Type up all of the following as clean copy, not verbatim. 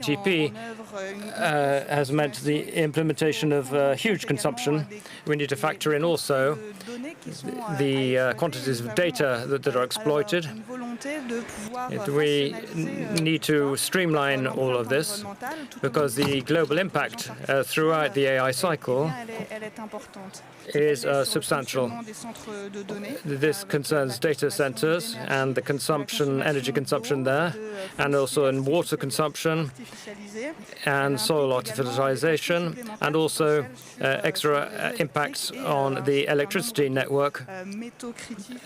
GP has meant the implementation of huge consumption. We need to factor in also the quantities of data that are exploited. We need to streamline all of this because the global impact throughout the AI cycle is substantial. This concerns data centers and the consumption, energy consumption there, and also in water consumption and soil artificialization, and also extra impacts on the electricity network.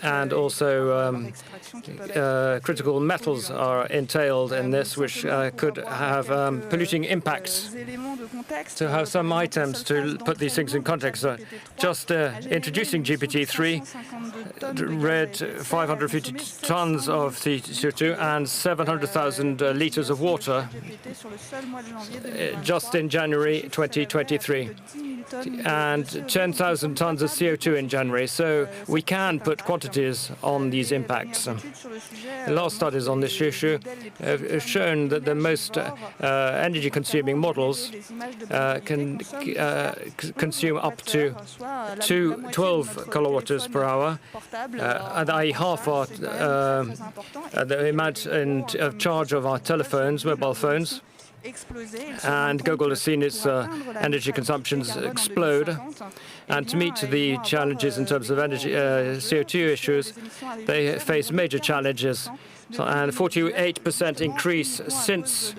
And also critical metals are entailed in this, which could have polluting impacts. To have some items to put these things in context, just introducing GPT-3 read 550 tons of CO2 and 700,000 liters of water just in January 2023, and 10,000 tons of CO2 in January. So we can put quantities on these impacts. The last studies on this issue have shown that the most energy-consuming models can consume up to 12 kilowatts per hour, i.e. half our the amount of charge of our telephones, mobile phones. And Google has seen its energy consumptions explode. And to meet the challenges in terms of energy CO2 issues, they face major challenges. And 48% increase since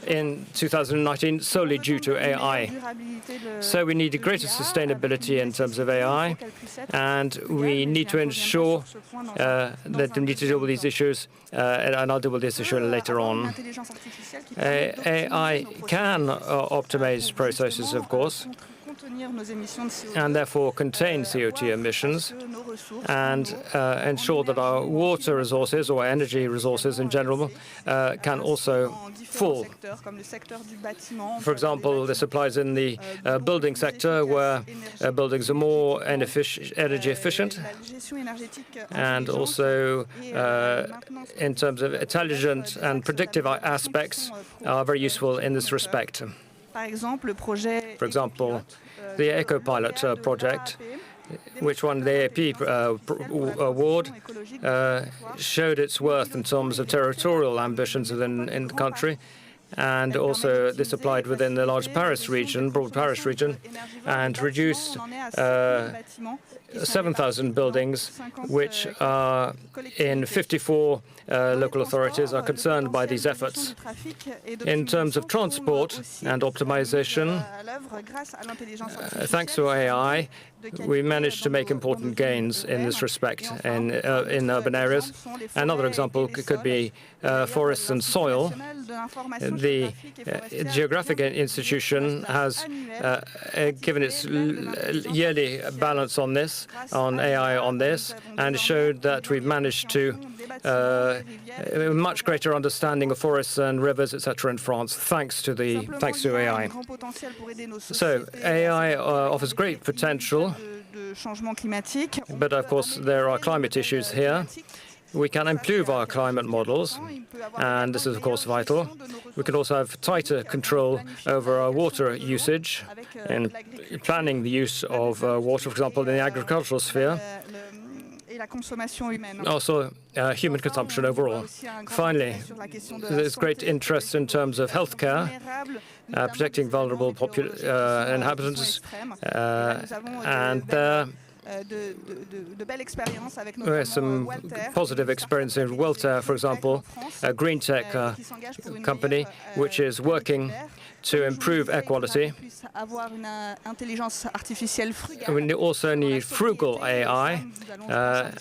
in 2019 solely due to AI. So we need greater sustainability in terms of AI, and we need to ensure that we need to deal with these issues, and I'll deal with this issue later on. AI can optimize processes, of course, and therefore contain CO2 emissions, and ensure that our water resources or energy resources in general can also fall. For example, this applies in the building sector, where buildings are more energy efficient, and also in terms of intelligent and predictive aspects are very useful in this respect. For example, the EcoPilot project, which won the AAP award, showed its worth in terms of territorial ambitions in the country. And also this applied within the large Paris region, broad Paris region, and reduced 7,000 buildings, which are in 54 local authorities are concerned by these efforts. In terms of transport and optimization, thanks to AI, we managed to make important gains in this respect in urban areas. Another example could be forests and soil. The Geographic Institution has given its yearly balance on this, on AI on this, and showed that we've managed to a much greater understanding of forests and rivers, etc., in France, thanks to AI. So AI offers great potential, but of course there are climate issues here. We can improve our climate models, and this is, of course, vital. We can also have tighter control over our water usage and planning the use of water, for example, in the agricultural sphere. Also, human consumption overall. Finally, there's great interest in terms of healthcare, protecting vulnerable inhabitants, and there are some positive experience in Welter, for example, a green tech company which is working to improve air quality. We also need frugal AI,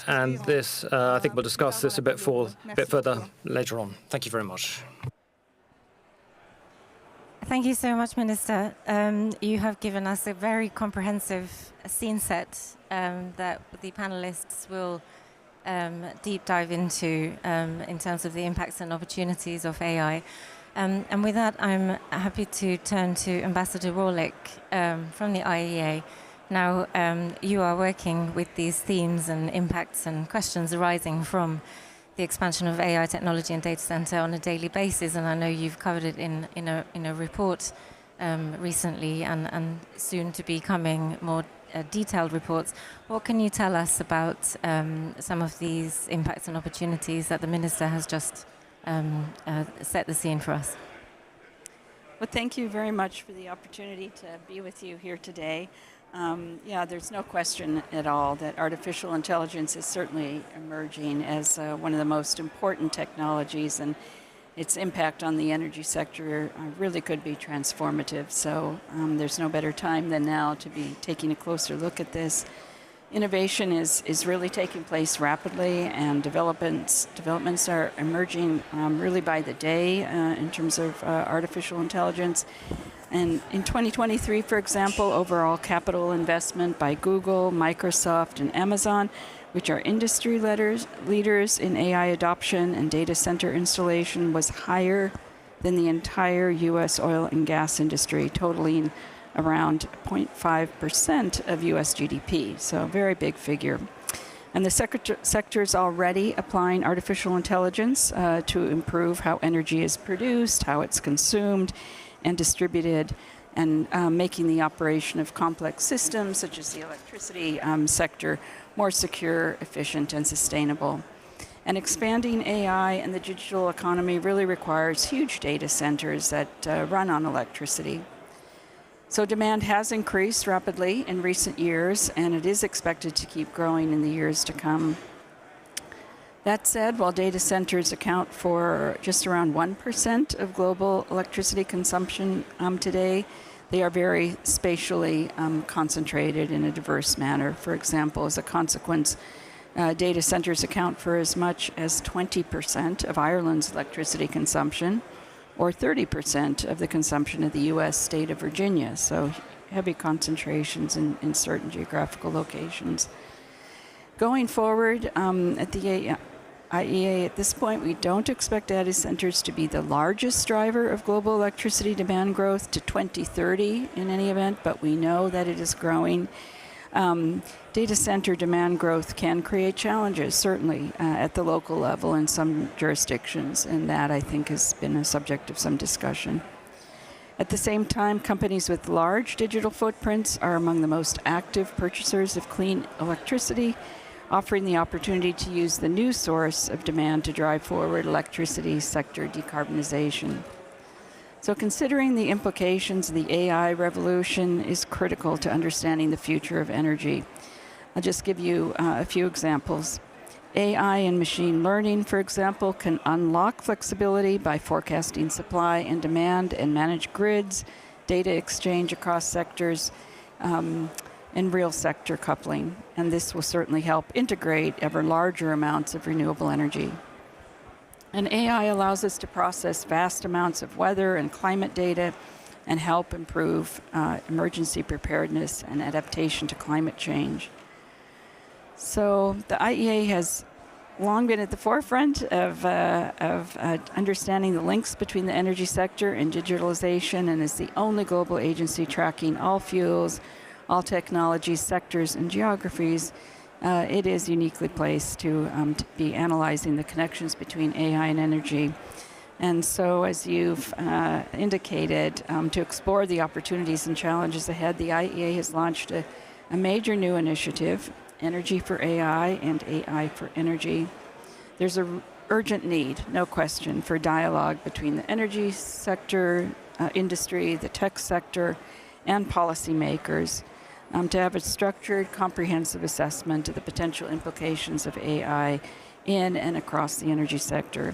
and this, I think we'll discuss this a bit further later on. Thank you very much. Thank you so much, Minister. You have given us a very comprehensive scene set that the panelists will deep dive into in terms of the impacts and opportunities of AI. And with that, I'm happy to turn to Ambassador Warlick from the IEA. Now, you are working with these themes and impacts and questions arising from the expansion of AI technology and data center on a daily basis, and I know you've covered it in a report recently, and soon to be coming more detailed reports. What can you tell us about some of these impacts and opportunities that the Minister has just set the scene for us? Well, thank you very much for the opportunity to be with you here today. Yeah, there's no question at all that artificial intelligence is certainly emerging as one of the most important technologies, and its impact on the energy sector really could be transformative. So there's no better time than now to be taking a closer look at this. Innovation is really taking place rapidly, and developments are emerging really by the day in terms of artificial intelligence. And in 2023, for example, overall capital investment by Google, Microsoft, and Amazon, which are industry leaders in AI adoption and data center installation, was higher than the entire U.S. oil and gas industry, totaling around 0.5% of U.S. GDP, so a very big figure. And the sector is already applying artificial intelligence to improve how energy is produced, how it's consumed and distributed, and making the operation of complex systems, such as the electricity sector, more secure, efficient, and sustainable. And expanding AI and the digital economy really requires huge data centers that run on electricity. So demand has increased rapidly in recent years, and it is expected to keep growing in the years to come. That said, while data centers account for just around 1% of global electricity consumption today, they are very spatially concentrated in a diverse manner. For example, as a consequence, data centers account for as much as 20% of Ireland's electricity consumption, or 30% of the consumption of the U.S. state of Virginia, so heavy concentrations in certain geographical locations. Going forward, at the IEA at this point, we don't expect data centers to be the largest driver of global electricity demand growth to 2030 in any event, but we know that it is growing. Data center demand growth can create challenges, certainly, at the local level in some jurisdictions, and that, I think, has been a subject of some discussion. At the same time, companies with large digital footprints are among the most active purchasers of clean electricity, offering the opportunity to use the new source of demand to drive forward electricity sector decarbonization. So considering the implications of the AI revolution is critical to understanding the future of energy. I'll just give you a few examples. AI and machine learning, for example, can unlock flexibility by forecasting supply and demand and manage grids, data exchange across sectors, and real sector coupling. And this will certainly help integrate ever larger amounts of renewable energy. And AI allows us to process vast amounts of weather and climate data and help improve emergency preparedness and adaptation to climate change. So the IEA has long been at the forefront of understanding the links between the energy sector and digitalization, and is the only global agency tracking all fuels, all technologies, sectors, and geographies. It is uniquely placed to be analyzing the connections between AI and energy. And so, as you've indicated, to explore the opportunities and challenges ahead, the IEA has launched a major new initiative, Energy for AI and AI for Energy. There's an urgent need, no question, for dialogue between the energy sector, industry, the tech sector, and policymakers, to have a structured, comprehensive assessment of the potential implications of AI in and across the energy sector.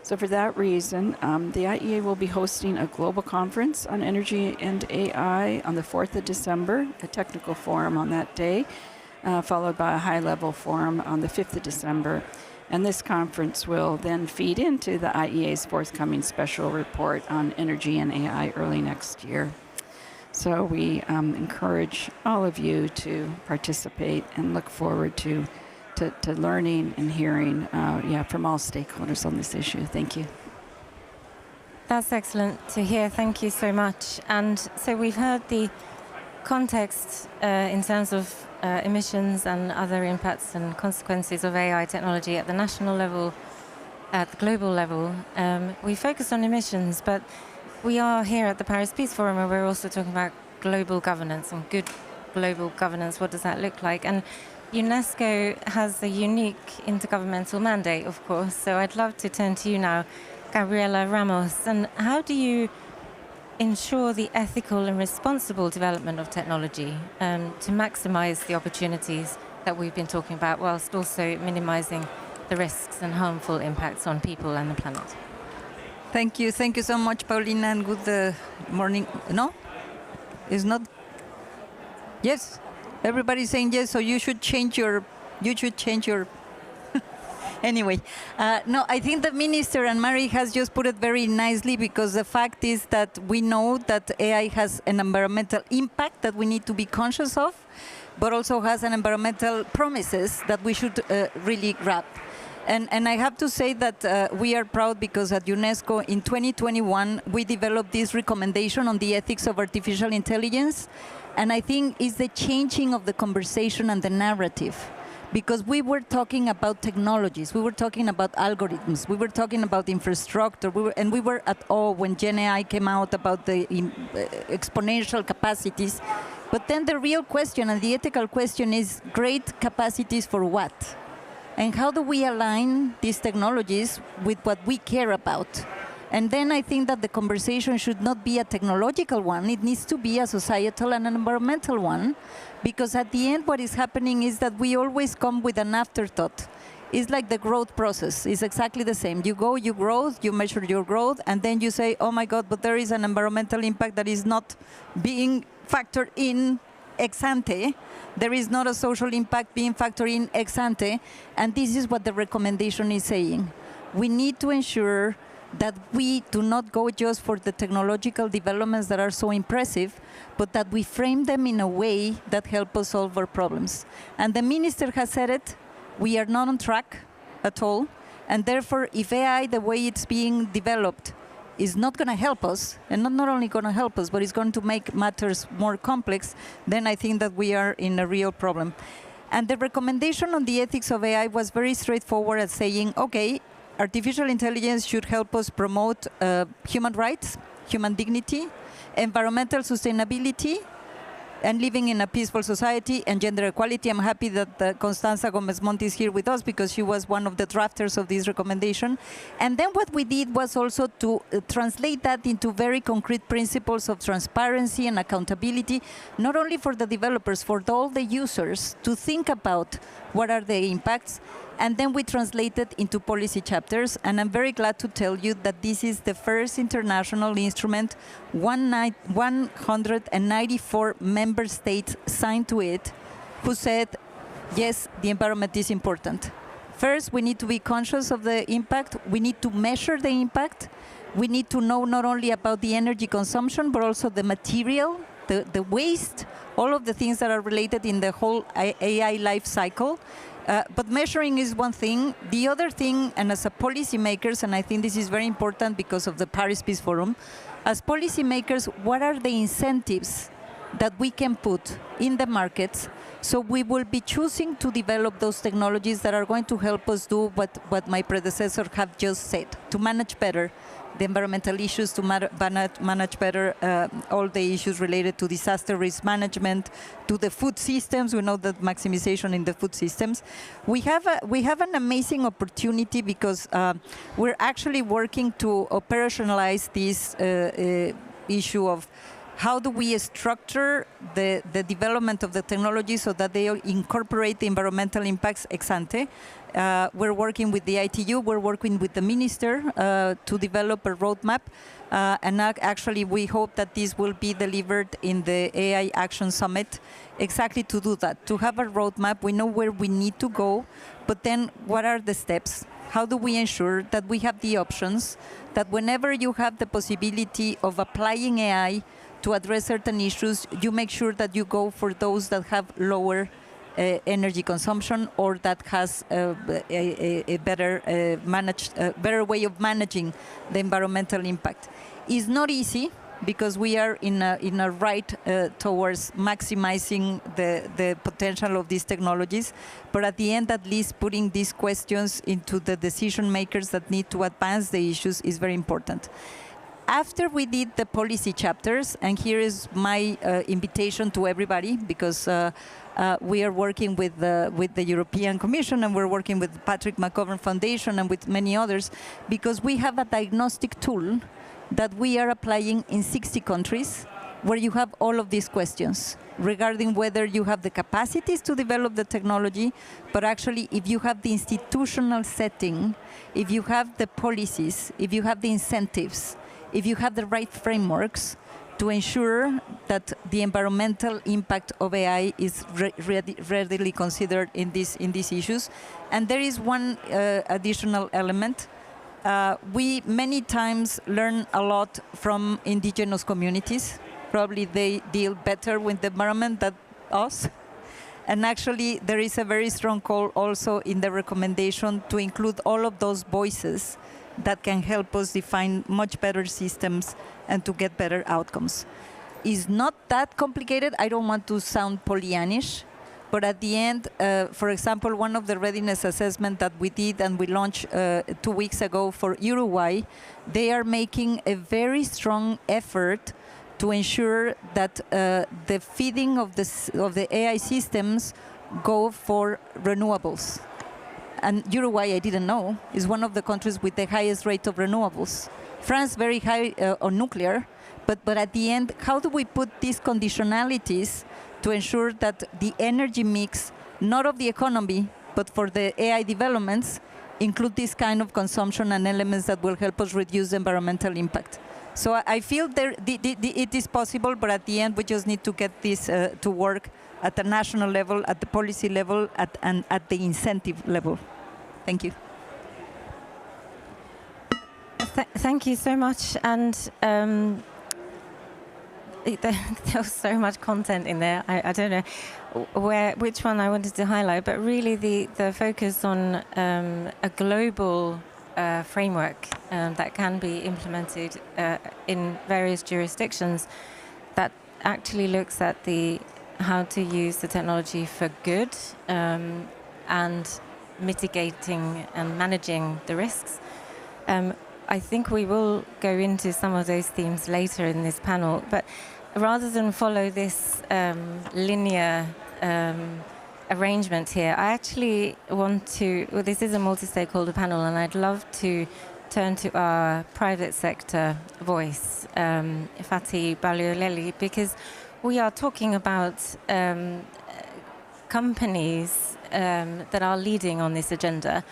So for that reason, the IEA will be hosting a global conference on energy and AI on the 4th of December, a technical forum on that day, followed by a high-level forum on the 5th of December. And this conference will then feed into the IEA's forthcoming special report on energy and AI early next year. So we encourage all of you to participate and look forward to learning and hearing from all stakeholders on this issue. Thank you. That's excellent to hear. Thank you so much. And so we've heard the context in terms of emissions and other impacts and consequences of AI technology at the national level, at the global level, we focus on emissions, but we are here at the Paris Peace Forum, and we're also talking about global governance and good global governance. What does that look like? And UNESCO has a unique intergovernmental mandate, of course. So I'd love to turn to you now, Gabriela Ramos. And how do you ensure the ethical and responsible development of technology to maximize the opportunities that we've been talking about, whilst also minimizing the risks and harmful impacts on people and the planet? Thank you so much, Paulina, and good morning. No? It's not? Yes? Everybody's saying yes, so you should change your Anyway, no, I think the minister and Mary has just put it very nicely, because the fact is that we know that AI has an environmental impact that we need to be conscious of, but also has an environmental promises that we should really grab. And I have to say that we are proud, because at UNESCO in 2021, we developed this recommendation on the ethics of artificial intelligence. And I think it's the changing of the conversation and the narrative. Because we were talking about technologies, we were talking about algorithms, we were talking about infrastructure, we were at awe when Gen AI came out about the exponential capacities. But then the real question and the ethical question is, great capacities for what? And how do we align these technologies with what we care about? And then I think that the conversation should not be a technological one, it needs to be a societal and an environmental one, because at the end what is happening is that we always come with an afterthought. It's like the growth process, it's exactly the same. You go, you grow, you measure your growth, and then you say, oh my God, but there is an environmental impact that is not being factored in ex ante. There is not a social impact being factored in ex ante, and this is what the recommendation is saying. We need to ensure that we do not go just for the technological developments that are so impressive, but that we frame them in a way that help us solve our problems. And the minister has said it, we are not on track at all, and therefore if AI, the way it's being developed, is not going to help us, and not only going to help us, but it's going to make matters more complex, then I think that we are in a real problem. And the recommendation on the ethics of AI was very straightforward at saying, okay, artificial intelligence should help us promote human rights, human dignity, environmental sustainability, and living in a peaceful society, and gender equality. I'm happy that Constanza Gomez-Monti is here with us, because she was one of the drafters of this recommendation. And then what we did was also to translate that into very concrete principles of transparency and accountability, not only for the developers, for all the users, to think about what are the impacts. And then we translated into policy chapters, and I'm very glad to tell you that this is the first international instrument. 194 member states signed to it, who said, yes, the environment is important. First, we need to be conscious of the impact. We need to measure the impact. We need to know not only about the energy consumption, but also the material, the waste, all of the things that are related in the whole AI life cycle. But measuring is one thing. The other thing, and as a policymakers, and I think this is very important because of the Paris Peace Forum, as policymakers, what are the incentives that we can put in the markets, so we will be choosing to develop those technologies that are going to help us do what my predecessor have just said, to manage better the environmental issues, to manage better all the issues related to disaster risk management, to the food systems. We know that maximization in the food systems. We have an amazing opportunity, because we're actually working to operationalize this issue of how do we structure the development of the technology so that they incorporate the environmental impacts ex ante. We're working with the ITU, we're working with the minister to develop a roadmap. And actually, we hope that this will be delivered in the AI Action Summit, exactly to do that, to have a roadmap. We know where we need to go, but then what are the steps? How do we ensure that we have the options, that whenever you have the possibility of applying AI to address certain issues, you make sure that you go for those that have lower energy consumption, or that has a better better way of managing the environmental impact. It's not easy. because we are in a right towards maximizing the potential of these technologies. But at the end, at least putting these questions into the decision makers that need to advance the issues is very important. After we did the policy chapters, and here is my invitation to everybody, because we are working with the European Commission, and we're working with the Patrick McGovern Foundation and with many others, because we have a diagnostic tool that we are applying in 60 countries, where you have all of these questions regarding whether you have the capacities to develop the technology, but actually if you have the institutional setting, if you have the policies, if you have the incentives, if you have the right frameworks to ensure that the environmental impact of AI is readily considered in these issues. And there is one additional element. We many times learn a lot from indigenous communities. Probably they deal better with the environment than us. And actually, there is a very strong call also in the recommendation to include all of those voices that can help us define much better systems and to get better outcomes. It's not that complicated. I don't want to sound Pollyannish, but at the end, for example, one of the readiness assessments that we did and we launched 2 weeks ago for Uruguay, they are making a very strong effort to ensure that the feeding of the AI systems go for renewables. And Uruguay, I didn't know, is one of the countries with the highest rate of renewables. France, very high on nuclear, but at the end, how do we put these conditionalities to ensure that the energy mix, not of the economy, but for the AI developments, include this kind of consumption and elements that will help us reduce the environmental impact? So I feel it is possible, but at the end, we just need to get this to work at the national level, at the policy level, and at the incentive level. Thank you. Thank you so much. And there was so much content in there. I don't know which one I wanted to highlight, but really the focus on a global framework that can be implemented in various jurisdictions that actually looks at how to use the technology for good and mitigating and managing the risks. I think we will go into some of those themes later in this panel, but rather than follow this linear arrangement here, I actually want to, well, this is a multi-stakeholder panel, and I'd love to turn to our private sector voice, Fatih Balioleli, because we are talking about companies that are leading on this agenda,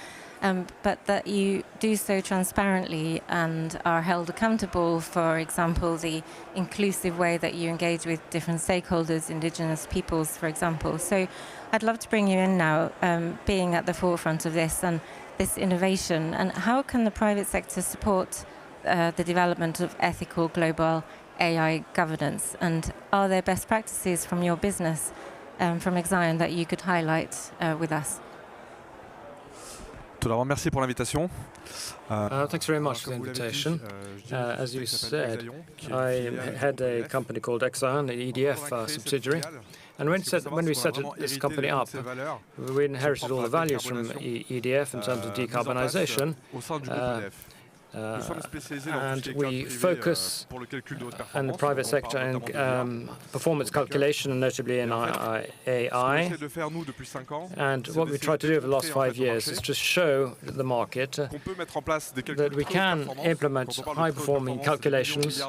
but that you do so transparently and are held accountable, for example, the inclusive way that you engage with different stakeholders, indigenous peoples, for example. So I'd love to bring you in now, being at the forefront of this and this innovation, and how can the private sector support the development of ethical global AI governance, and are there best practices from your business, from Exaion, that you could highlight with us? Tout d'abord, merci pour l'invitation. Thanks very much for the invitation. As you said, I had a company called Exaion, an EDF subsidiary. And when we set this company up, we inherited all the values from EDF in terms of decarbonization. And we focus in the private sector in performance calculation, and notably in AI. And what we tried to do over the last 5 years is to show the market that we can implement high-performing calculations,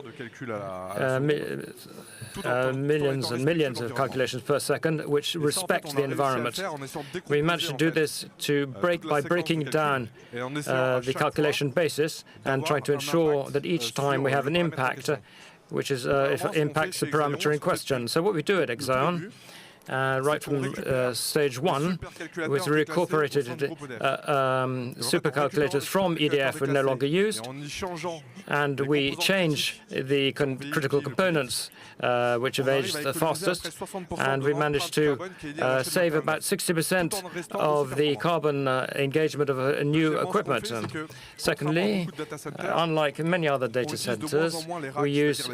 millions and millions of calculations per second, which respect the environment. We managed to do this by breaking down the calculation basis and trying to ensure that each time we have an impact, which is if it impacts the parameter in question. So what we do at Exaion right from stage 1, with recuperated supercalculators from EDF were no longer used, and we change the critical components which have aged the fastest, and we managed to save about 60% of the carbon engagement of new equipment. Secondly, unlike many other data centers, we use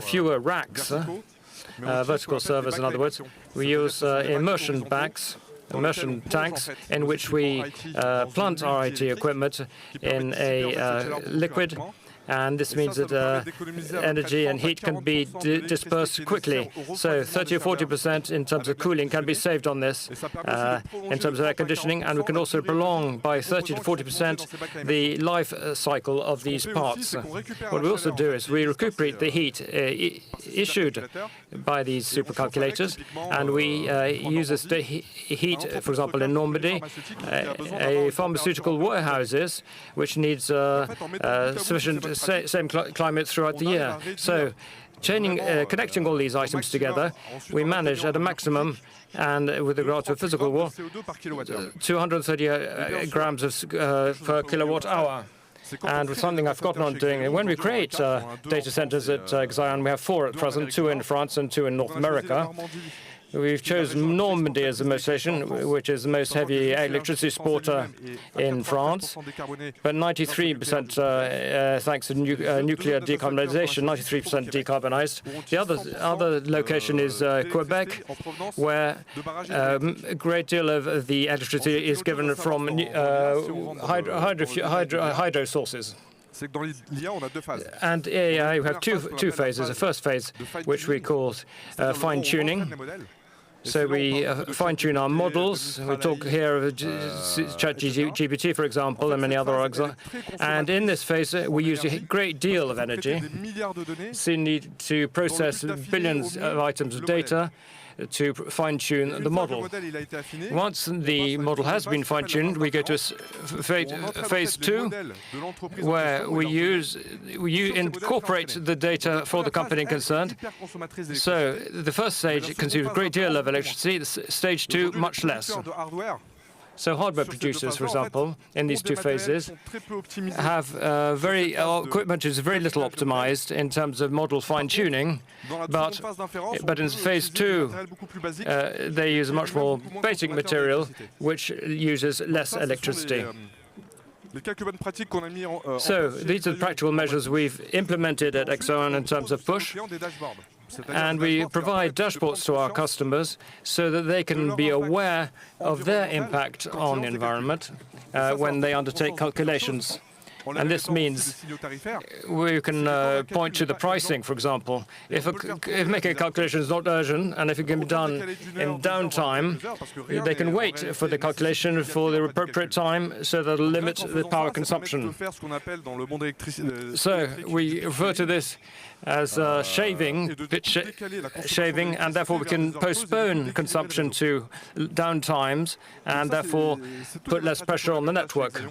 fewer racks, vertical servers, in other words. We use immersion tanks, in which we plant our IT equipment in a liquid, and this means that energy and heat can be dispersed quickly. So 30 or 40% in terms of cooling can be saved on this in terms of air conditioning, and we can also prolong by 30 to 40% the life cycle of these parts. What we also do is we recuperate the heat issued by these supercalculators, and we use this heat, for example, in Normandy, pharmaceutical warehouses, which needs sufficient same climate throughout the year. So, connecting all these items together, we manage at a maximum, and with regard to a physical wall, 230 grams per kilowatt hour. And with something I've gotten on doing, when we create data centers at Xi'an, we have 4 at present, 2 in France and 2 in North America. We've chosen Normandy as the most station, which is the most heavy electricity exporter in France, but 93% thanks to nuclear decarbonization, 93% decarbonized. The other location is Quebec, where a great deal of the electricity is given from hydro sources. And AI, we have two phases. The first phase, which we call fine-tuning. So we fine-tune our models. We talk here of ChatGPT, for example, and many other examples. And in this phase, we use a great deal of energy. So you need to process billions of items of data to fine-tune the model. Once the model has been fine-tuned, we go to phase 2, where we incorporate the data for the company concerned. So the first stage consumes a great deal of electricity, stage 2 much less. So hardware producers, for example, in these 2 phases, have equipment is very little optimized in terms of model fine-tuning, but in phase 2, they use a much more basic material, which uses less electricity. So these are the practical measures we've implemented at Exxon in terms of push. And we provide dashboards to our customers so that they can be aware of their impact on the environment when they undertake calculations. And this means we can point to the pricing, for example. If making a calculation is not urgent, and if it can be done in downtime, they can wait for the calculation for the appropriate time so that it'll limit the power consumption. So we refer to this as shaving, and therefore we can postpone consumption to downtimes and therefore put less pressure on the network.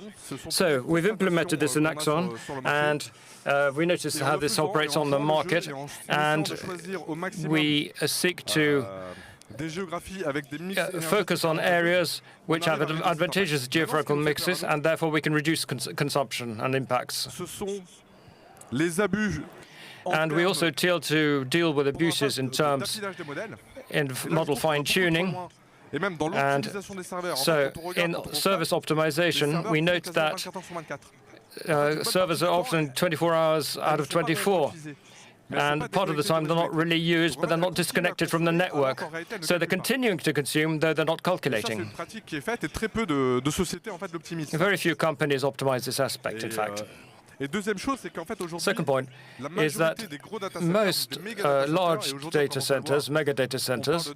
So we've implemented this in Exxon, and we notice how this operates on the market, and we seek to focus on areas which have advantageous geographical mixes, and therefore we can reduce consumption and impacts. And we also deal with abuses in model fine-tuning. And so in service optimization, we note that servers are often 24 hours out of 24. And part of the time they're not really used, but they're not disconnected from the network. So they're continuing to consume, though they're not calculating. Very few companies optimize this aspect, in fact. Second point is that most large data centers, mega data centers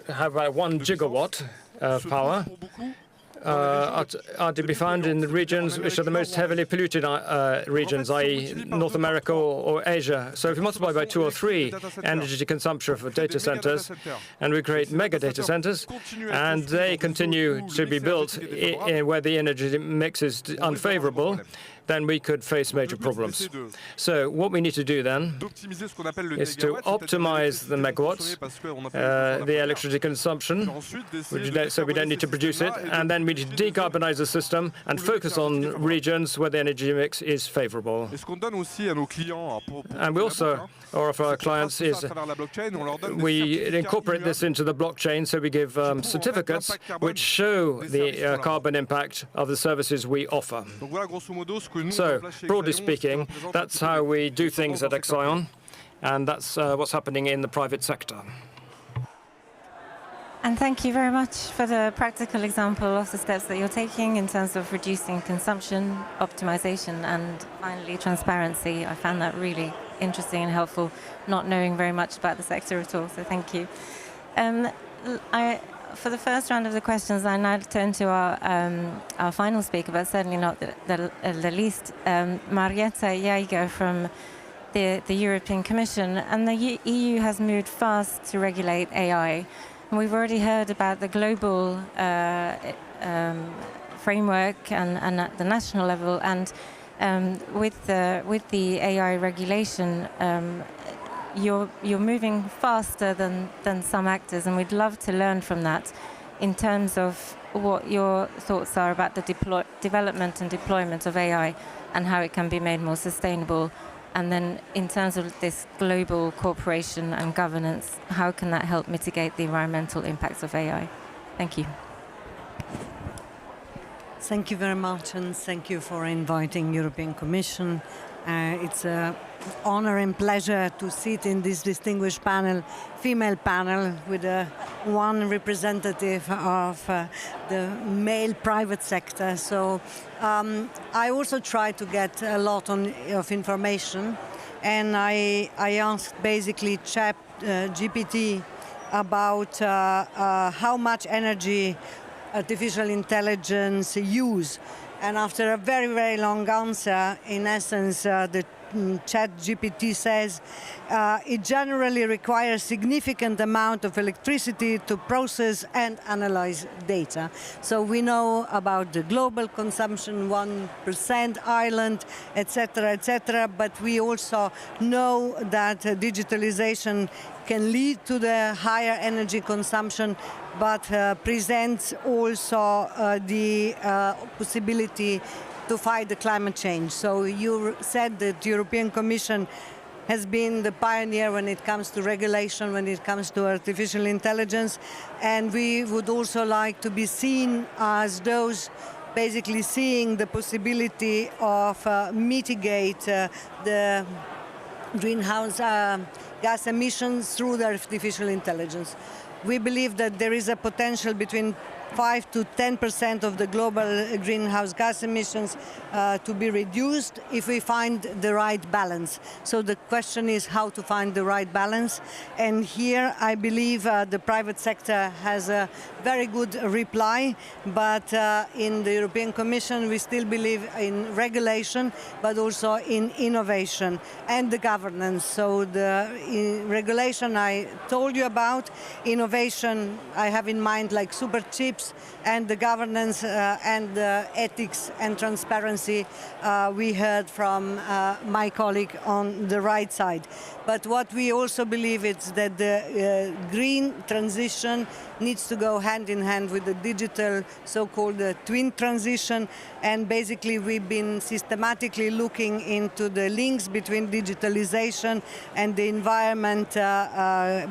have about 1 gigawatt of power, are to be found in the regions which are the most heavily polluted regions, i.e. North America or Asia. So if you multiply by 2 or 3 energy consumption for data centers, and we create mega data centers, and they continue to be built where the energy mix is unfavorable, then we could face major problems. So what we need to do then is to optimize the megawatts, the electricity consumption, so we don't need to produce it, and then we need to decarbonize the system and focus on regions where the energy mix is favorable. And we also offer our clients is we incorporate this into the blockchain, so we give certificates which show the carbon impact of the services we offer. So, broadly speaking, that's how we do things at Exaion, and that's what's happening in the private sector. And thank you very much for the practical example of the steps that you're taking in terms of reducing consumption, optimization, and finally transparency. I found that really interesting and helpful, not knowing very much about the sector at all, so thank you. For the first round of the questions, I now turn to our final speaker, but certainly not the least, Marietta Jaeger from the European Commission. And the EU has moved fast to regulate AI. And we've already heard about the global framework and at the national level. And with the AI regulation, you're moving faster than some actors, and we'd love to learn from that in terms of what your thoughts are about the development and deployment of AI and how it can be made more sustainable. And then in terms of this global cooperation and governance, how can that help mitigate the environmental impacts of AI? Thank you. Thank you very much, and thank you for inviting European Commission. It's an honor and pleasure to sit in this distinguished panel, female panel, with one representative of the male private sector. So I also try to get a lot of information, and I asked basically GPT about how much energy artificial intelligence use. And after a very, very long answer, in essence, the ChatGPT says it generally requires significant amount of electricity to process and analyze data. So we know about the global consumption, 1%, Ireland, etc., but we also know that digitalization can lead to the higher energy consumption, but presents also the possibility to fight the climate change. So you said that the European Commission has been the pioneer when it comes to regulation, when it comes to artificial intelligence, and we would also like to be seen as those basically seeing the possibility of mitigate the greenhouse gas emissions through the artificial intelligence. We believe that there is a potential between 5 to 10% of the global greenhouse gas emissions to be reduced if we find the right balance. So the question is how to find the right balance. And here I believe the private sector has a very good reply, but in the European Commission we still believe in regulation, but also in innovation and the governance. So the regulation I told you about, innovation I have in mind like super chips, and the governance and the ethics and transparency we heard from my colleague on the right side. But what we also believe is that the green transition needs to go hand in hand with the digital, so-called twin transition. And basically we've been systematically looking into the links between digitalization and the environment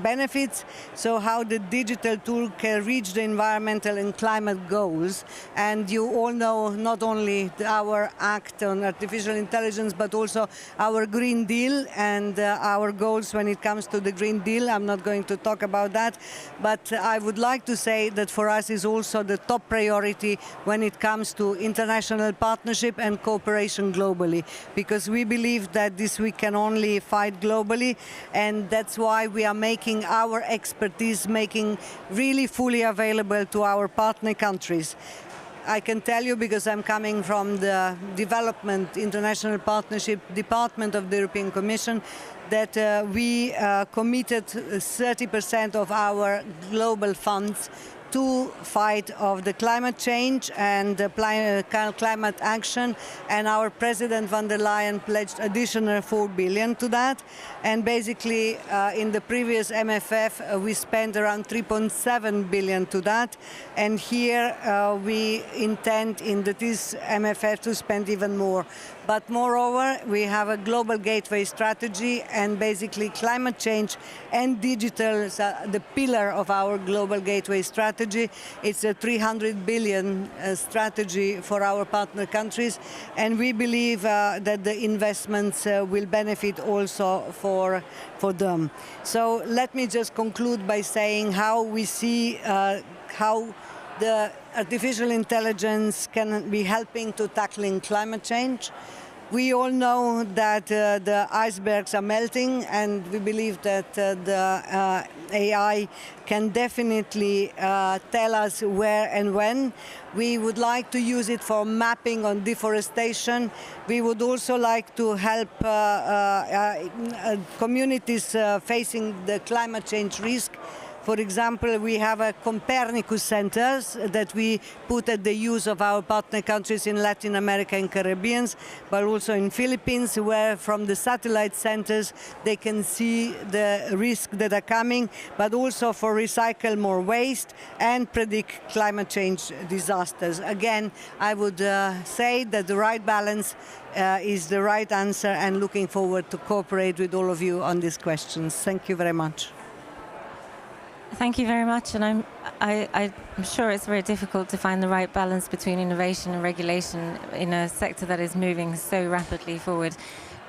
benefits. So how the digital tool can reach the environmental and climate goals. And you all know not only our act on artificial intelligence, but also our Green Deal and our goals when it comes to the Green Deal. I'm not going to talk about that, but I would like to say that for us is also the top priority when it comes to international partnership and cooperation globally, because we believe that this we can only fight globally, and that's why we are making our expertise really fully available to our partner countries. I can tell you, because I'm coming from the Development International Partnership Department of the European Commission, that we committed 30% of our global funds to fight of the climate change and climate action, and our President von der Leyen pledged additional 4 billion to that. And basically, in the previous MFF, we spent around 3.7 billion to that, and here we intend in this MFF to spend even more. But moreover, we have a global gateway strategy, and basically climate change and digital is the pillar of our global gateway strategy. It's a 300 billion strategy for our partner countries, and we believe that the investments will benefit also for them. So let me just conclude by saying how we see how the artificial intelligence can be helping to tackling climate change. We all know that the icebergs are melting, and we believe that the AI can definitely tell us where and when. We would like to use it for mapping on deforestation. We would also like to help communities facing the climate change risk. For example, we have a Copernicus centers that we put at the use of our partner countries in Latin America and Caribbean, but also in Philippines, where from the satellite centers they can see the risks that are coming, but also for recycle more waste and predict climate change disasters. Again, I would say that the right balance is the right answer, and looking forward to cooperate with all of you on these questions. Thank you very much. Thank you very much, and I'm sure it's very difficult to find the right balance between innovation and regulation in a sector that is moving so rapidly forward.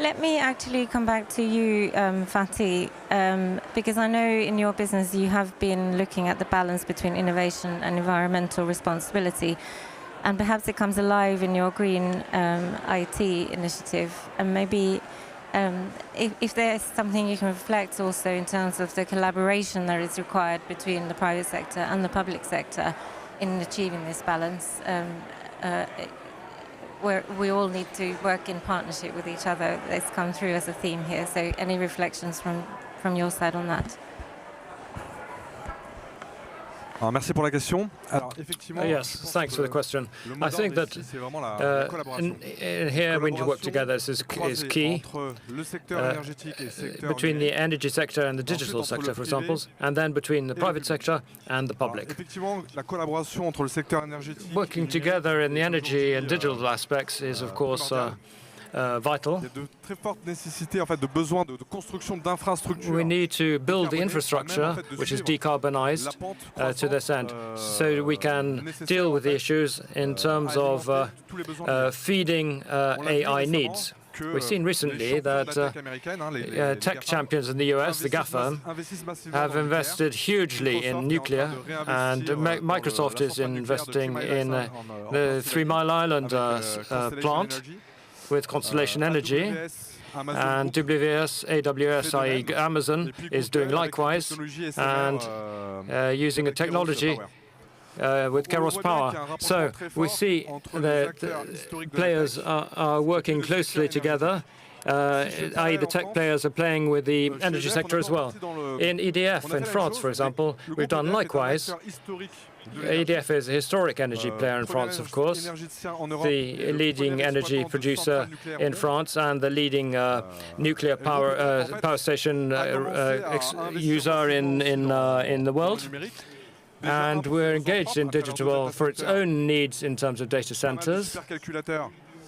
Let me actually come back to you, Fatih, because I know in your business you have been looking at the balance between innovation and environmental responsibility, and perhaps it comes alive in your green IT initiative, and maybe if there's something you can reflect also in terms of the collaboration that is required between the private sector and the public sector in achieving this balance, where we all need to work in partnership with each other. It's come through as a theme here. So any reflections from your side on that? Alors, merci pour la question. Alors, yes, thanks for the question. I think that here we need to work together is key between the energy sector and the digital sector, for example, and then between the private sector and the public. Working together in the energy and digital aspects is, of course, vital. We need to build the infrastructure which is decarbonized to this end, so we can deal with the issues in terms of feeding AI needs. We've seen recently that tech champions in the US, the GAFA, have invested hugely in nuclear, and Microsoft is investing in the 3 Mile Island plant with Constellation Energy, and AWS, i.e. Amazon, is doing likewise, and using a technology with Keros power. So we see that players are working closely together, i.e. the tech players are playing with the energy sector as well. In EDF in France, for example, we've done likewise. EDF is a historic energy player in France, of course, the leading energy producer in France and the leading nuclear power station user in the world. And we're engaged in digital for its own needs in terms of data centers.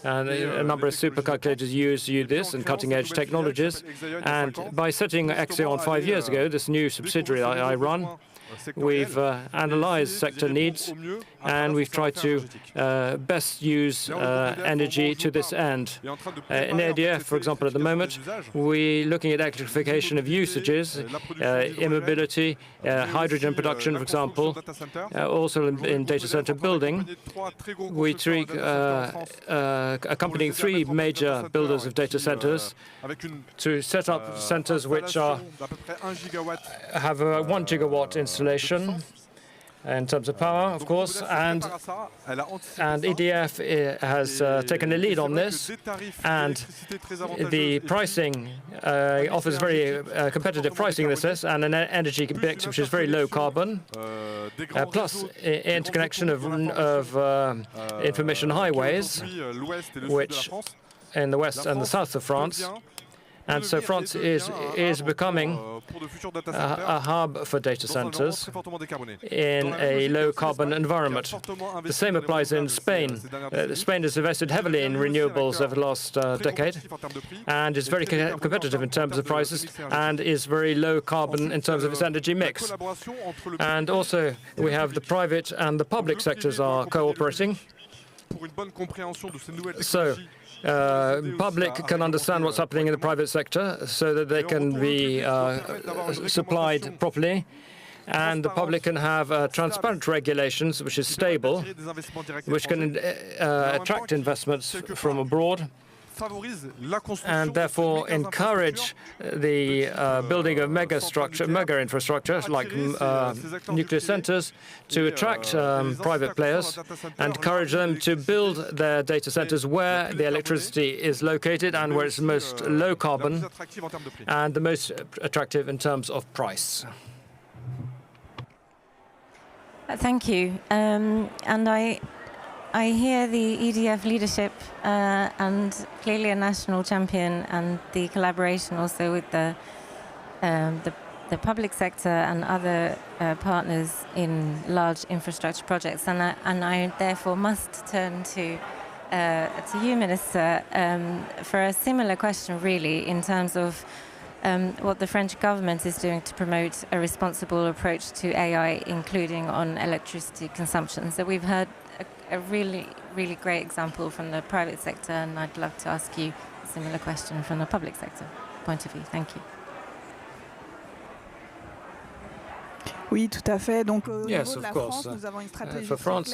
And a number of supercalculators use this and cutting-edge technologies. And by setting Exeon 5 years ago, this new subsidiary I run, we've analyzed sector needs, and we've tried to best use energy to this end. In ADF, for example, at the moment, we're looking at electrification of usages, e-mobility, hydrogen production, for example, also in data center building. We accompanying 3 major builders of data centers to set up centers which have a 1 gigawatt installation, in terms of power, of course, and EDF has taken the lead on this, and the pricing offers very competitive pricing in this, and an energy mix which is very low carbon, plus interconnection of information highways, which in the west and the south of France. And so France is becoming a hub for data centers in a low-carbon environment. The same applies in Spain. Spain has invested heavily in renewables over the last decade and is very competitive in terms of prices and is very low-carbon in terms of its energy mix. And also, we have the private and the public sectors are cooperating. So, public can understand what's happening in the private sector so that they can be supplied properly, and the public can have transparent regulations which is stable, which can attract investments from abroad, and therefore encourage the building of mega infrastructure like nuclear centers to attract private players and encourage them to build their data centers where the electricity is located and where it's most low carbon and the most attractive in terms of price. Thank you. And I hear the EDF leadership and clearly a national champion, and the collaboration also with the public sector and other partners in large infrastructure projects. And I therefore must turn to you, Minister, for a similar question, really, in terms of what the French government is doing to promote a responsible approach to AI, including on electricity consumption. So we've heard a really, really great example from the private sector, and I'd love to ask you a similar question from the public sector point of view. Thank you. Oui, tout à fait. Donc, yes, of course. For France,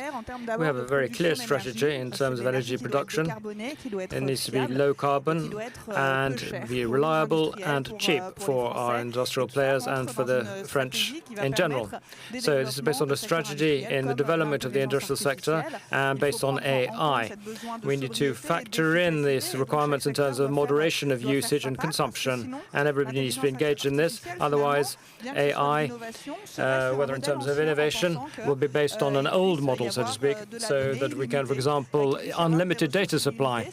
we have a very clear strategy in terms of energy production. It needs to be low carbon and be reliable and cheap for our industrial players and for the French in general. So this is based on a strategy in the development of the industrial sector and based on AI. We need to factor in these requirements in terms of moderation of usage and consumption, and everybody needs to be engaged in this. Otherwise, AI, whether in terms of innovation, will be based on an old model, so to speak, so that we can, for example, unlimited data supply.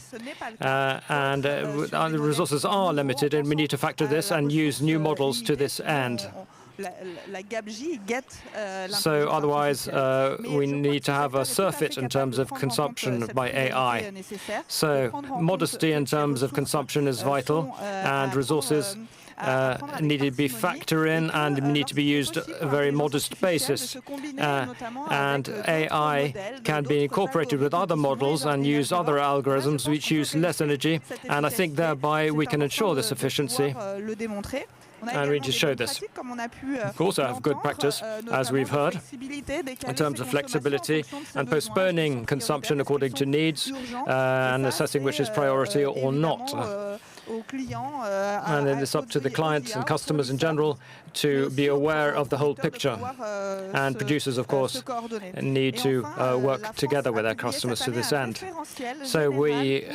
And the resources are limited, and we need to factor this and use new models to this end. So otherwise, we need to have a surfeit in terms of consumption by AI. So modesty in terms of consumption is vital, and resources need to be factored in and need to be used at a very modest basis. And AI can be incorporated with other models and use other algorithms which use less energy, and I think thereby we can ensure this efficiency. And we just show this. We also have good practice, as we've heard, in terms of flexibility and postponing consumption according to needs and assessing which is priority or not. And then it's up to the clients and customers in general to be aware of the whole picture. And producers, of course, need to work together with their customers to this end. So we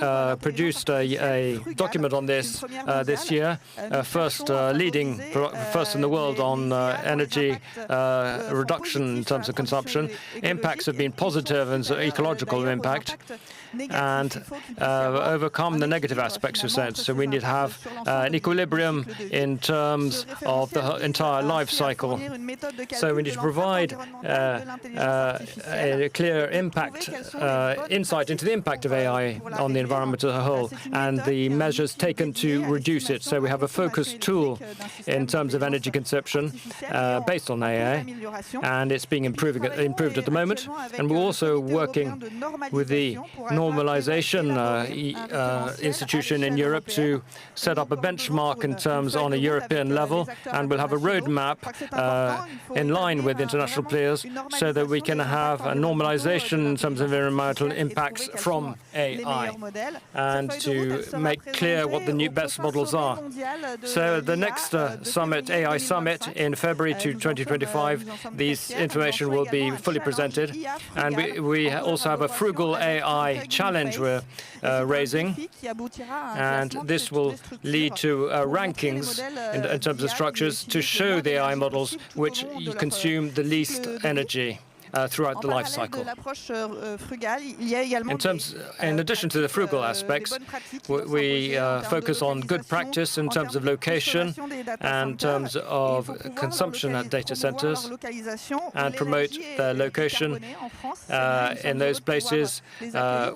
produced a document on this this year, first in the world on energy reduction in terms of consumption. Impacts have been positive and ecological impact, and overcome the negative aspects of sense. So we need to have an equilibrium in terms of the entire life cycle. So we need to provide a clear impact, insight into the impact of AI on the environment as a whole and the measures taken to reduce it. So we have a focused tool in terms of energy consumption based on AI, and it's being improved at the moment. And we're also working with the normalization institution in Europe to set up a benchmark in terms on a European level, and we'll have a roadmap in line with international players so that we can have a normalization in terms of environmental impacts from AI and to make clear what the new best models are. So the next summit, AI Summit in February 2025, these information will be fully presented. And we also have a frugal AI challenge we're raising. And this will lead to rankings in terms of structures to show the AI models which consume the least energy throughout the life cycle. In addition to the frugal aspects, we focus on good practice in terms of location and in terms of consumption at data centers, and promote their location in those places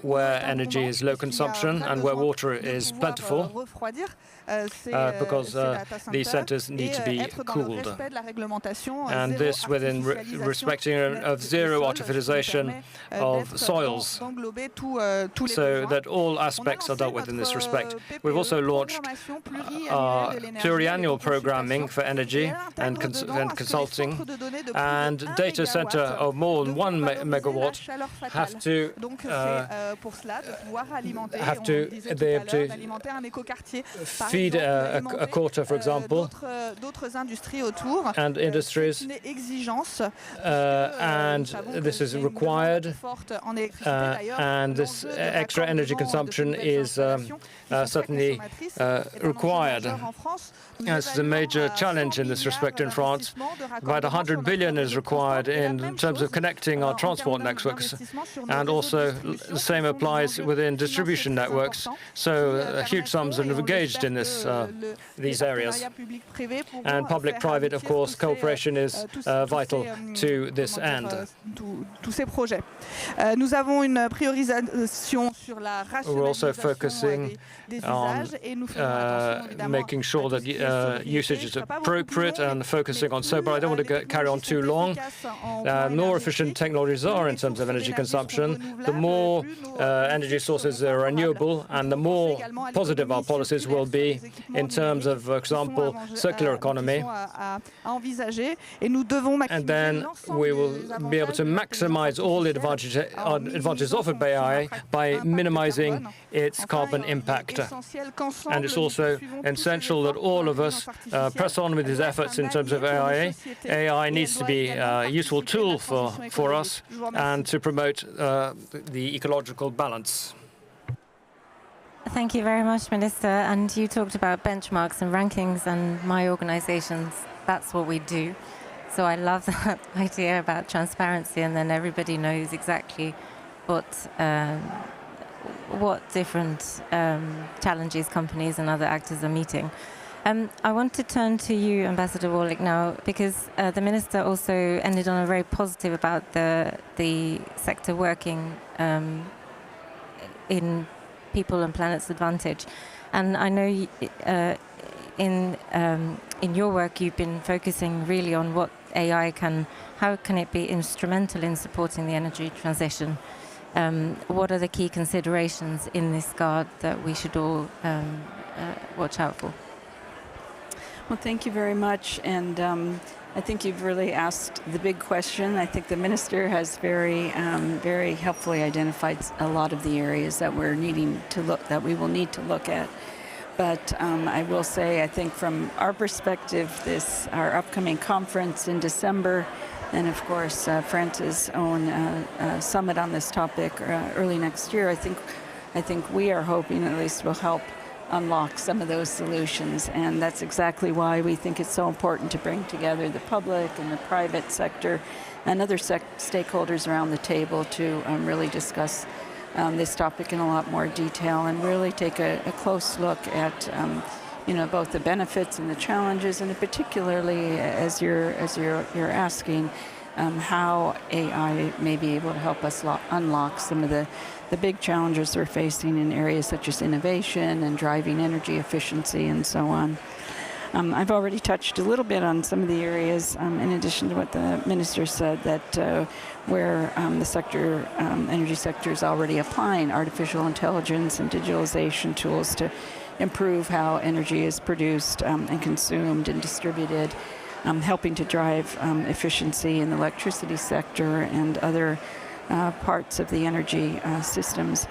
where energy is low consumption and where water is plentiful, because these centers need to be cooled. And this within respecting of zero artificialization of soils, so that all aspects are dealt with in this respect. We've also launched pluriannual programming for energy and consulting, and data center of more than 1 megawatt have to be able to feed a quarter, for example, and industries, and this is required, and this extra energy consumption is certainly required. This is a major challenge in this respect in France. About 100 billion is required in terms of connecting our transport networks, and also the same applies within distribution networks. So huge sums are engaged in these areas. And public-private, of course, cooperation is vital to this end. We're also focusing on making sure that usage is appropriate and focusing on sober. I don't want to carry on too long. More efficient technologies are in terms of energy consumption. The more energy sources are renewable, and the more positive our policies will be in terms of, for example, circular economy. And then we will be able to maximize all the advantages offered by AI by minimizing its carbon impact. And it's also essential that all of us press on with these efforts in terms of AI. AI needs to be a useful tool for us and to promote the ecological balance. Thank you very much, Minister. And you talked about benchmarks and rankings, and my organizations, that's what we do. So I love that idea about transparency, and then everybody knows exactly what different challenges companies and other actors are meeting. I want to turn to you, Ambassador Warlick, now, because the Minister also ended on a very positive about the sector working in people and planet's advantage. And I know in your work you've been focusing really on what AI how can it be instrumental in supporting the energy transition? What are the key considerations in this regard that we should all watch out for? Well, thank you very much. And I think you've really asked the big question. I think the Minister has very helpfully identified a lot of the areas that we will need to look at. But I will say, I think from our perspective, our upcoming conference in December, and of course France's own summit on this topic early next year, I think we are hoping at least will help unlock some of those solutions. And that's exactly why we think it's so important to bring together the public and the private sector and other stakeholders around the table to really discuss this topic in a lot more detail and really take a close look at both the benefits and the challenges, and particularly as you're asking, how AI may be able to help us unlock some of the big challenges we're facing in areas such as innovation and driving energy efficiency and so on. I've already touched a little bit on some of the areas, in addition to what the minister said, that where the sector, energy sector is already applying artificial intelligence and digitalization tools to improve how energy is produced and consumed and distributed, helping to drive efficiency in the electricity sector and other parts of the energy systems.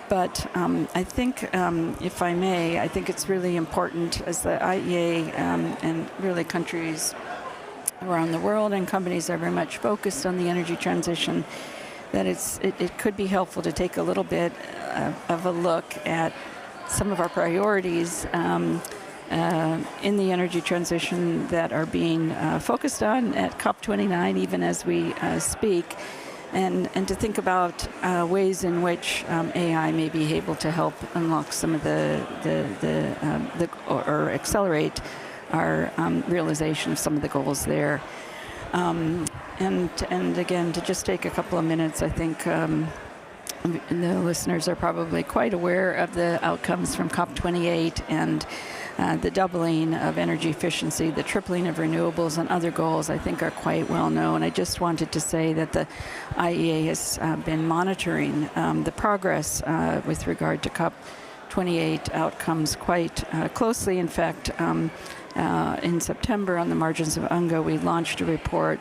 But I think, if I may, I think it's really important as the IEA and really countries around the world and companies are very much focused on the energy transition, that it could be helpful to take a little bit of a look at some of our priorities in the energy transition that are being focused on at COP29, even as we speak. And to think about ways in which AI may be able to help unlock some of or accelerate our realization of some of the goals there. And again, to just take a couple of minutes, I think the listeners are probably quite aware of the outcomes from COP28 and the doubling of energy efficiency, the tripling of renewables, and other goals I think are quite well known. I just wanted to say that the IEA has been monitoring the progress with regard to COP28 outcomes quite closely. In fact, in September, on the margins of UNGA, we launched a report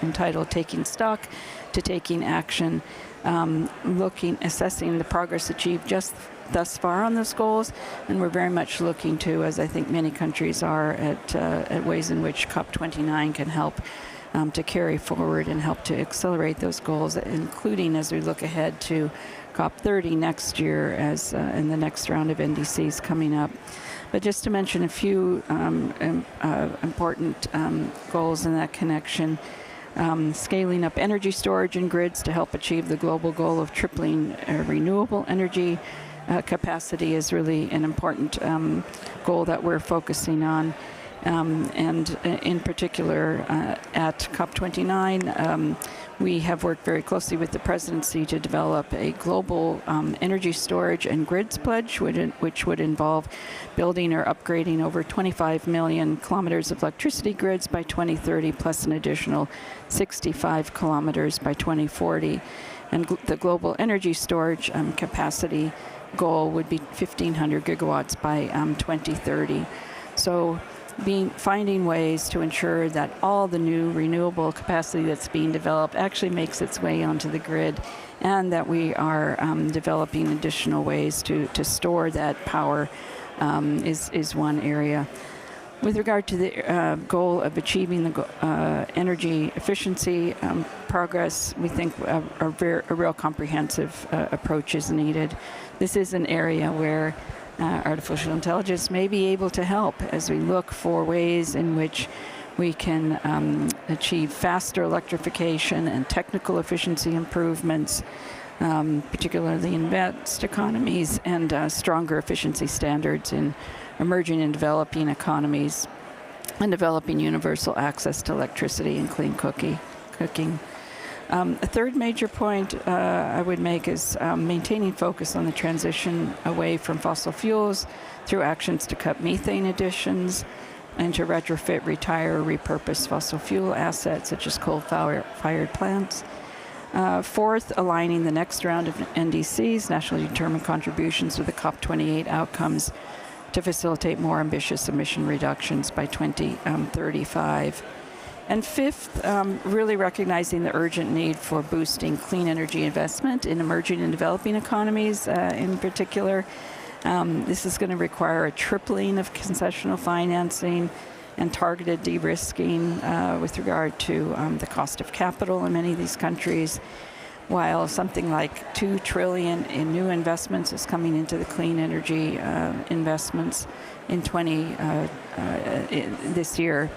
entitled Taking Stock to Taking Action, assessing the progress achieved just thus far on those goals, and we're very much looking to, as I think many countries are, at ways in which COP29 can help to carry forward and help to accelerate those goals, including as we look ahead to COP30 next year as in the next round of NDCs coming up. But just to mention a few important goals in that connection. Scaling up energy storage and grids to help achieve the global goal of tripling renewable energy capacity is really an important goal that we're focusing on. And in particular, at COP29, we have worked very closely with the presidency to develop a global energy storage and grids pledge, which would involve building or upgrading over 25 million kilometers of electricity grids by 2030, plus an additional 65 kilometers by 2040. And the global energy storage capacity goal would be 1,500 gigawatts by 2030. So finding ways to ensure that all the new renewable capacity that's being developed actually makes its way onto the grid, and that we are developing additional ways to store that power is one area. With regard to the goal of achieving the energy efficiency progress, we think a real comprehensive approach is needed. This is an area where artificial intelligence may be able to help as we look for ways in which we can achieve faster electrification and technical efficiency improvements, particularly in advanced economies, and stronger efficiency standards in emerging and developing economies, and developing universal access to electricity and clean cooking. A third major point I would make is maintaining focus on the transition away from fossil fuels through actions to cut methane emissions and to retrofit, retire, or repurpose fossil fuel assets such as coal-fired plants. Fourth, aligning the next round of NDCs, nationally determined contributions, with the COP28 outcomes to facilitate more ambitious emission reductions by 2035. And fifth, really recognizing the urgent need for boosting clean energy investment in emerging and developing economies in particular. This is going to require a tripling of concessional financing and targeted de-risking with regard to the cost of capital in many of these countries, while something like $2 trillion in new investments is coming into the clean energy investments in this year.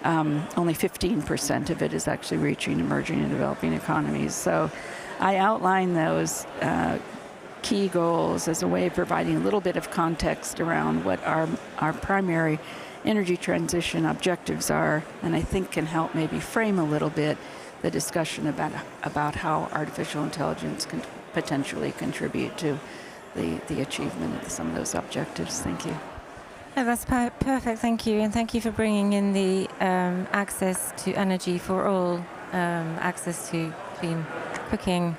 Only 15% of it is actually reaching emerging and developing economies. So I outline those key goals as a way of providing a little bit of context around what our primary energy transition objectives are, and I think can help maybe frame a little bit the discussion about how artificial intelligence can potentially contribute to the achievement of some of those objectives. Thank you. Oh, that's perfect, thank you. And thank you for bringing in the access to energy for all, access to clean cooking,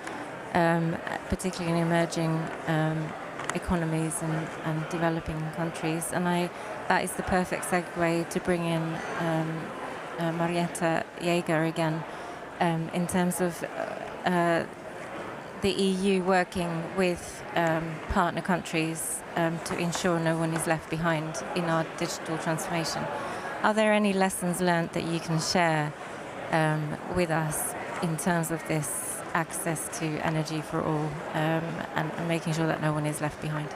particularly in emerging economies and developing countries. And that is the perfect segue to bring in Marietta Jaeger again, in terms of the EU working with partner countries to ensure no one is left behind in our digital transformation. Are there any lessons learned that you can share with us in terms of this access to energy for all and making sure that no one is left behind?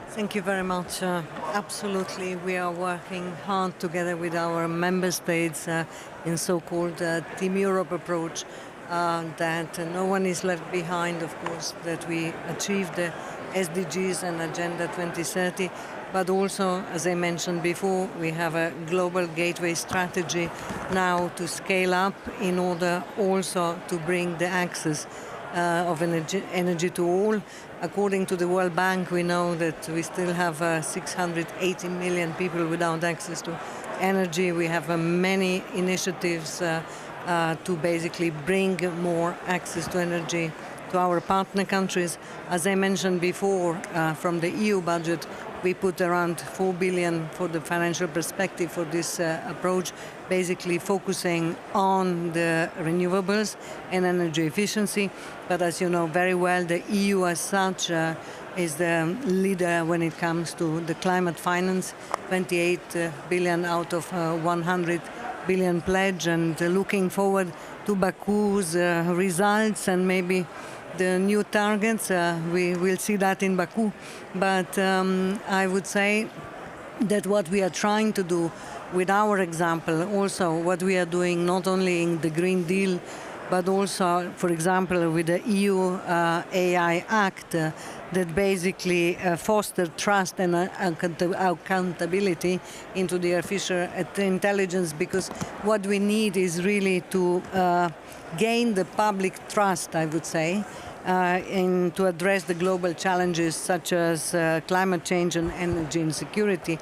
Thank you very much. Absolutely, we are working hard together with our member states in so-called Team Europe approach, that no one is left behind, of course, that we achieve the SDGs and Agenda 2030, but also, as I mentioned before, we have a global gateway strategy now to scale up in order also to bring the access of energy to all. According to the World Bank, we know that we still have 680 million people without access to energy. We have many initiatives to basically bring more access to energy to our partner countries. As I mentioned before, from the EU budget, we put around 4 billion for the financial perspective for this approach, basically focusing on the renewables and energy efficiency. But as you know very well, the EU as such is the leader when it comes to the climate finance, 28 billion out of 100 billion pledge, and looking forward to Baku's results and maybe the new targets. We will see that in Baku. But I would say that what we are trying to do with our example, also what we are doing not only in the Green Deal, but also, for example, with the EU AI Act that basically foster trust and accountability into the artificial intelligence, because what we need is really to gain the public trust, I would say, in to address the global challenges such as climate change and energy insecurity.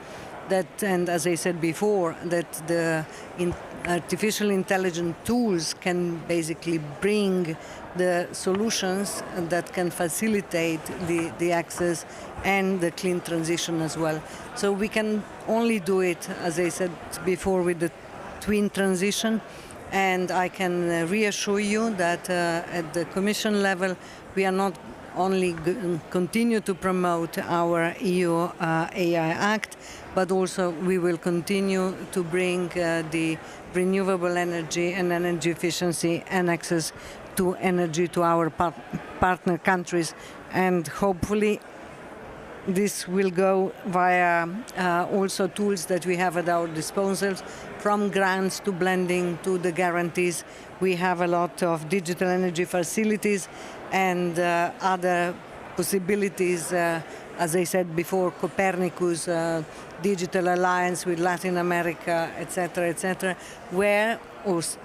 That, and as I said before, that the artificial intelligence tools can basically bring the solutions that can facilitate the access and the clean transition as well. So we can only do it, as I said before, with the twin transition. And I can reassure you that at the Commission level, we are not only continue to promote our EU AI Act, but also we will continue to bring the renewable energy and energy efficiency and access to energy to our partner countries. And hopefully this will go via also tools that we have at our disposal, from grants to blending to the guarantees. We have a lot of digital energy facilities and other possibilities, as I said before, Copernicus, Digital Alliance with Latin America, etc., where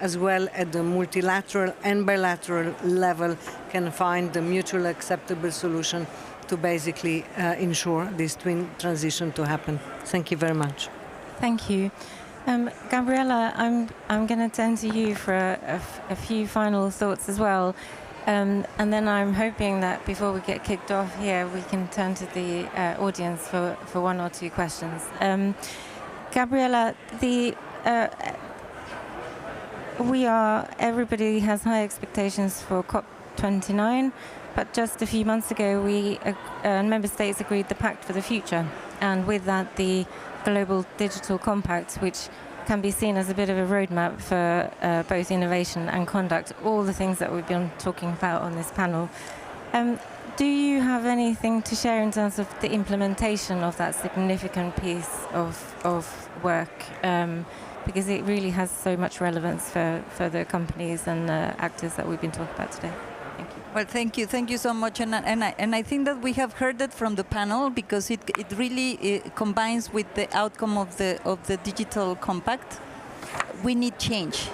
as well at the multilateral and bilateral level can find the mutually acceptable solution to basically ensure this twin transition to happen. Thank you very much. Thank you. Gabriella, I'm going to turn to you for a few final thoughts as well. And then I'm hoping that before we get kicked off here, we can turn to the audience for one or two questions. Gabriella, everybody has high expectations for COP29, but just a few months ago, member states agreed the Pact for the Future, and with that, the Global Digital Compact, which can be seen as a bit of a roadmap for both innovation and conduct, all the things that we've been talking about on this panel. Do you have anything to share in terms of the implementation of that significant piece of work? Because it really has so much relevance for the companies and actors that we've been talking about today. Thank you. Well, thank you so much, and I think that we have heard that from the panel, because it really combines with the outcome of the digital compact. We need change.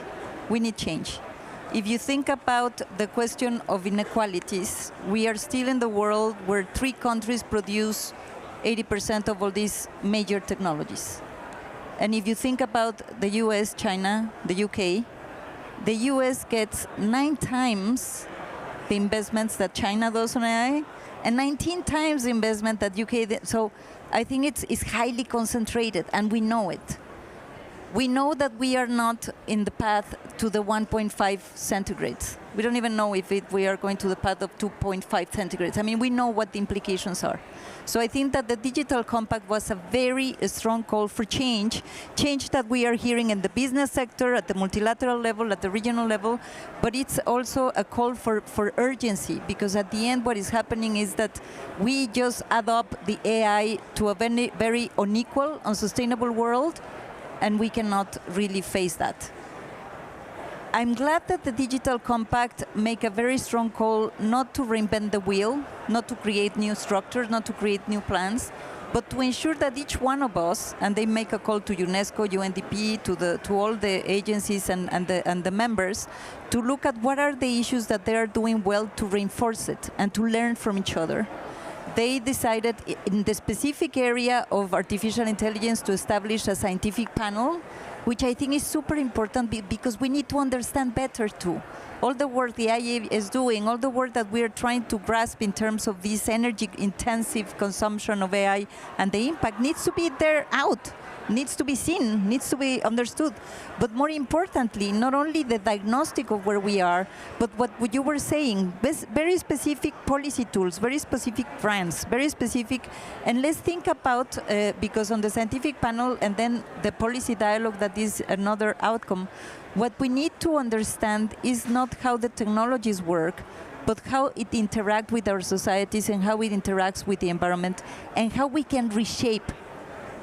If you think about the question of inequalities, we are still in the world where 3 countries produce 80% of all these major technologies. And if you think about the US, China, the UK, the US gets 9 times the investments that China does on AI, and 19 times the investment that UK. So I think it's highly concentrated, and we know it. We know that we are not in the path to the 1.5 centigrades. We don't even know if we are going to the path of 2.5 centigrades. I mean, we know what the implications are. So I think that the Digital Compact was a very strong call for change that we are hearing in the business sector, at the multilateral level, at the regional level, but it's also a call for urgency, because at the end what is happening is that we just adopt the AI to a very, very unequal, unsustainable world, and we cannot really face that. I'm glad that the Digital Compact make a very strong call not to reinvent the wheel, not to create new structures, not to create new plans, but to ensure that each one of us, and they make a call to UNESCO, UNDP, to all the agencies and the members, to look at what are the issues that they are doing well to reinforce it and to learn from each other. They decided in the specific area of artificial intelligence to establish a scientific panel, which I think is super important because we need to understand better too. All the work the IA is doing, all the work that we are trying to grasp in terms of this energy-intensive consumption of AI and the impact needs to be there out, needs to be seen, needs to be understood. But more importantly, not only the diagnostic of where we are, but what you were saying, very specific policy tools, very specific grants, very specific, and let's think about, because on the scientific panel and then the policy dialogue that is another outcome, what we need to understand is not how the technologies work, but how it interacts with our societies and how it interacts with the environment and how we can reshape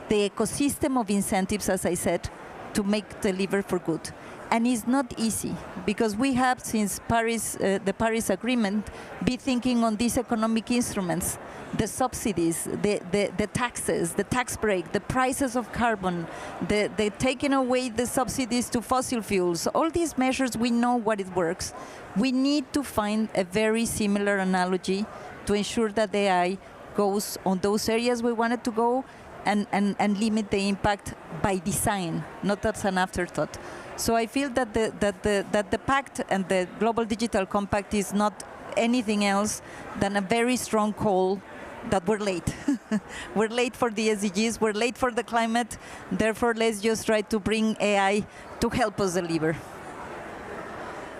the ecosystem of incentives, as I said, to make deliver for good. And it's not easy, because we have, since the Paris Agreement, been thinking on these economic instruments, the subsidies, the taxes, the tax break, the prices of carbon, the taking away the subsidies to fossil fuels. All these measures, we know what it works. We need to find a very similar analogy to ensure that the AI goes on those areas we want it to go, and limit the impact by design, not as an afterthought. So I feel that the pact and the Global Digital Compact is not anything else than a very strong call that we're late. We're late for the SDGs, we're late for the climate, therefore let's just try to bring AI to help us deliver.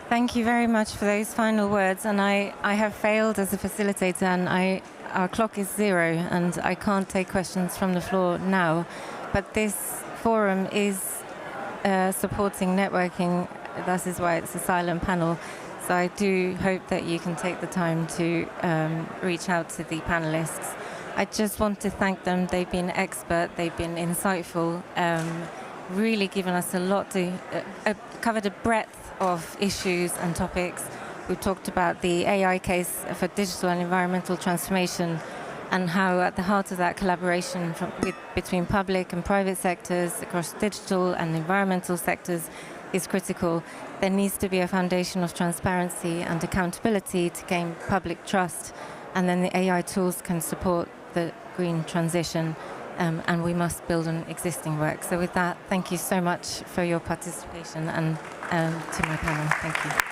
Thank you very much for those final words, and I have failed as a facilitator, and our clock is 0 and I can't take questions from the floor now, but this forum is supporting networking. That is why it's a silent panel. So I do hope that you can take the time to reach out to the panelists. I just want to thank them. They've been expert, they've been insightful, really given us a lot to covered a breadth of issues and topics. We talked about the AI case for digital and environmental transformation, and how at the heart of that collaboration between public and private sectors across digital and environmental sectors is critical. There needs to be a foundation of transparency and accountability to gain public trust, and then the AI tools can support the green transition, and we must build on existing work. So with that, thank you so much for your participation, and to my panel. Thank you.